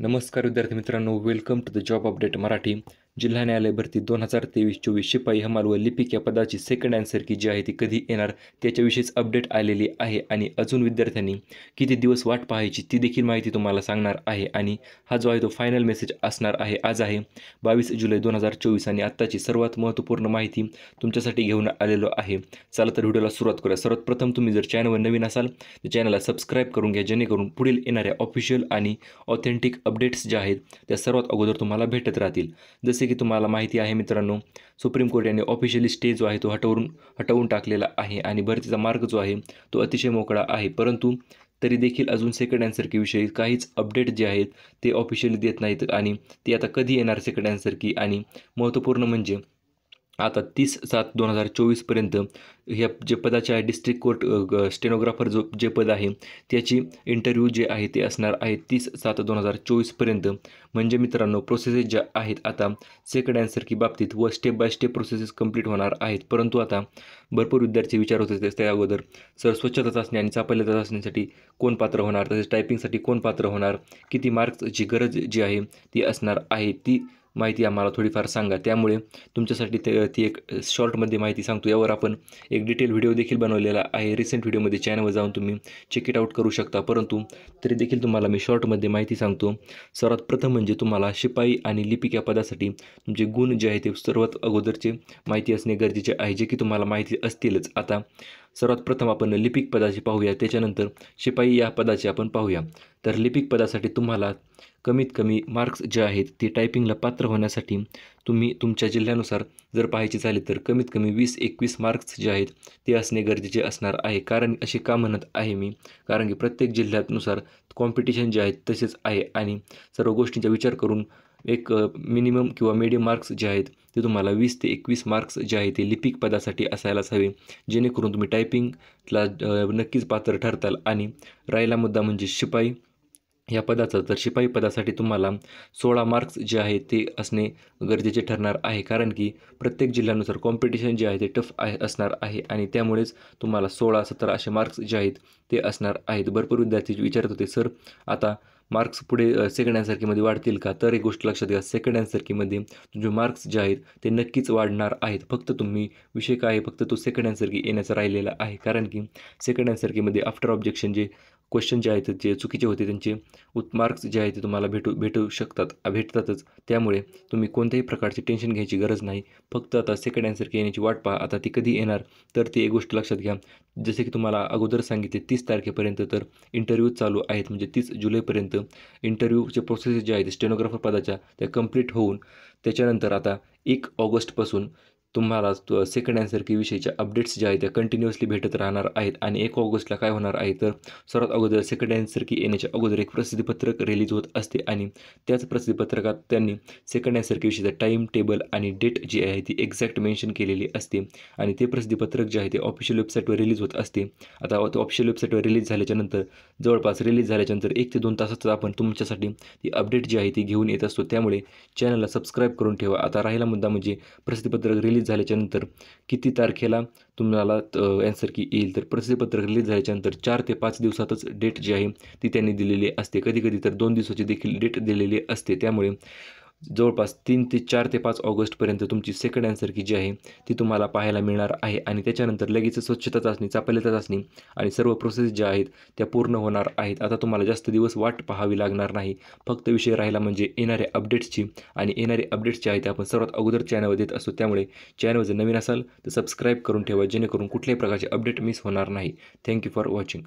नमस्कार विद्यार्थी मित्रांनो, welcome to the job update Marathi. जिल्हा न्यायालय भरती 2023-24 शिपाई हमाल व लिपिक या पदाची सेकंड आन्सर की जी आहे ती कधी येणार त्याच्याविषयीच अपडेट आलेली आहे आणि अजून विद्यार्थ्यांनी किती दिवस वाट पाहायची ती देखील माहिती तुम्हाला सांगणार आहे। आणि हा जो आहे तो फायनल मेसेज असणार आहे। आज आहे 22 जुलै 2024 आणि आत्ताची सर्वात महत्त्वपूर्ण माहिती तुमच्यासाठी घेऊन आलेलो आहे। चला तर व्हिडिओला सुरुवात करूया। सर्वात प्रथम तुम्ही जर चॅनलवर नवीन असाल तर चॅनलला सबस्क्राईब करून घ्या, जेणेकरून पुढील येणाऱ्या ऑफिशियल आणि ऑथेंटिक अपडेट्स ज्या आहेत त्या सर्वात अगोदर तुम्हाला भेटत राहतील। जसे की तुम्हाला माहिती आहे मित्रांनो, सुप्रीम कोर्ट यांनी ऑफिशियली स्टे जो आहे तो हटवून टाकलेला आहे आणि भरतीचा मार्ग जो आहे तो अतिशय मोकळा आहे। परंतु तरी देखील अजून सेकंड आन्सर की विषयी काहीच अपडेट जे आहेत ते ऑफिशियली देत नाहीत आणि ते आता कधी येणार सेकंड आन्सर की। आणि महत्त्वपूर्ण म्हणजे आता 30/7/2024 पर्यंत ह्या जे पदाचे आहे डिस्ट्रिक्ट कोर्ट स्टेनोग्राफर जे पद आहे त्याची इंटरव्ह्यू जे आहे ते असणार आहे 30/7/2024 पर्यंत। म्हणजे मित्रांनो, प्रोसेसेस ज्या आहेत आता सेकंड आन्सर की बाबतीत व step by step processes complete होणार आहेत। परंतु आता भरपूर विद्यार्थी विचारत होते त्या अगोदर, सर स्वच्छता चाचणी आणि चापल्यता चाचणीसाठी कोण पात्र होणार, तसेच टायपिंगसाठी कोण पात्र होणार, किती मार्क्सची गरज जी आहे ती असणार आहे, ती माहिती आम्हाला थोडीफार सांगा। त्यामुळे तुमच्यासाठी ती एक शॉर्टमध्ये माहिती सांगतो। यावर आपण एक डिटेल व्हिडिओ देखील बनवलेला आहे। रिसेंट व्हिडिओमध्ये चॅनलवर जाऊन तुम्ही चेक इट आउट करू शकता, परंतु तरी देखील तुम्हाला मी शॉर्टमध्ये माहिती सांगतो। सर्वात प्रथम म्हणजे तुम्हाला शिपाई आणि लिपिक या पदासाठी तुमचे गुण जे आहे ते सर्वात अगोदरचे माहिती असणे गरजेचे आहे, जे की तुम्हाला माहिती असतीलच। आता सर्वात प्रथम आपण लिपिक पदाची पाहूया, त्याच्यानंतर शिपाई या पदाची आपण पाहूया। तर लिपिक पदासाठी तुम्हाला कमीत कमी मार्क्स जे आहेत ते टायपिंगला पात्र होण्यासाठी तुम्ही तुमच्या जिल्ह्यानुसार जर पाहायचे झाले तर कमीत कमी 20-21 मार्क्स जे आहेत ते असणे गरजेचे असणार आहे। कारण असे का म्हणत आहे मी, कारण की प्रत्येक जिल्ह्यानुसार कॉम्पिटिशन जे आहेत तसेच आहे आणि सर्व गोष्टींचा विचार करून एक मिनिमम किंवा मीडियम मार्क्स जे आहेत ते तुम्हाला 20 ते 21 मार्क्स जे आहे ते लिपिक पदासाठी असायलाच हवे, जेणेकरून तुम्ही टायपिंगला नक्कीच पात्र ठरताल। आणि राहिला मुद्दा म्हणजे शिपाई या पदाचा, तर शिपाई पदासाठी तुम्हाला 16 मार्क्स जे आहे ते असणे गरजेचे ठरणार आहे, कारण की प्रत्येक जिल्ह्यानुसार कॉम्पिटिशन जे आहे ते टफ असणार आहे आणि त्यामुळेच तुम्हाला 16-17 असे मार्क्स जे आहेत ते असणार आहेत। भरपूर विद्यार्थी विचारत होते, सर आता मार्क्स पुढे सेकंड आन्सर कीमध्ये वाढतील का? तर एक गोष्ट लक्षात घ्या, सेकंड आन्सर कीमध्ये तुमचे मार्क्स जे आहेत ते नक्कीच वाढणार आहेत। फक्त तुम्ही विषय काय आहे, फक्त तो सेकंड आन्सर की येण्याचा राहिलेला आहे, कारण की सेकंड आन्सर कीमध्ये आफ्टर ऑब्जेक्शन जे क्वेश्चन जे आहेत जे चुकीचे होते त्यांचे मार्क्स जे आहेत ते तुम्हाला भेटतातच। त्यामुळे तुम्ही कोणत्याही प्रकारची टेन्शन घ्यायची गरज नाही, फक्त आता सेकंड आन्सर की येण्याची वाट पहा। आता ती कधी येणार तर ती एक गोष्ट लक्षात घ्या, जसे की तुम्हाला अगोदर सांगितले 30 तारखेपर्यंत तर इंटरव्ह्यू चालू आहेत, म्हणजे 30 जुलैपर्यंत इंटरव्ह्यूचे प्रोसेस जे आहेत स्टेनोग्राफर पदाच्या त्या कंप्लीट होऊन त्याच्यानंतर आता 1 ऑगस्टपासून तुम्हाला सेकंड आन्सर की विषयीच्या अपडेट्स ज्या आहेत त्या कंटिन्युअसली भेटत राहणार आहेत। आणि 1 ऑगस्टला काय होणार आहे, तर सर्वात अगोदर सेकंड आन्सर की येण्याच्या अगोदर एक प्रसिद्धीपत्रक रिलीज होत असते आणि त्याच प्रसिद्धीपत्रकात त्यांनी सेकंड आन्सर की विषयीचा टाईम टेबल आणि डेट जी आहे ती एक्झॅक्ट मेन्शन केलेली असते आणि ते प्रसिद्धीपत्रक जे आहे ते ऑफिशियल वेबसाईटवर रिलीज होत असते। आता ऑफिशियल वेबसाईटवर रिलीज झाल्याच्यानंतर जवळपास रिलीज झाल्याच्यानंतर 1 ते 2 तासातच आपण तुमच्यासाठी ती अपडेट जी आहे ती घेऊन येत असतो, त्यामुळे चॅनलला सबस्क्राईब करून ठेवा। आता राहिला मुद्दा म्हणजे प्रसिद्धीपत्रक रिलीज झाल्याच्यानंतर किती तारखेला तुम्हाला आन्सर की येईल, तर प्रसिद्धीपत्रक रिलीज झाल्याच्यानंतर 4 ते 5 दिवसातच डेट जी आहे ती त्यांनी दिलेली असते, कधीकधी तर 2 दिवसाची देखील डेट दिलेली असते। त्यामुळे जवळपास 3 ते 4 ते 5 ऑगस्टपर्यंत तुमची सेकंड आन्सर की जी आहे ती तुम्हाला पाहायला मिळणार आहे आणि त्याच्यानंतर लगेच स्वच्छता चाचणी, चापल्यता चाचणी आणि सर्व प्रोसेस ज्या आहेत त्या पूर्ण होणार आहेत। आता तुम्हाला जास्त दिवस वाट पाहावी लागणार नाही, फक्त विषय राहिला म्हणजे येणाऱ्या अपडेट्सची, आणि येणारे अपडेट्स जे आहेत आपण सर्वात अगोदर चॅनलवर देत असतो। त्यामुळे चॅनलवर जर नवीन असाल तर सबस्क्राईब करून ठेवा, जेणेकरून कुठल्याही प्रकारचे अपडेट मिस होणार नाही। Thank you for watching.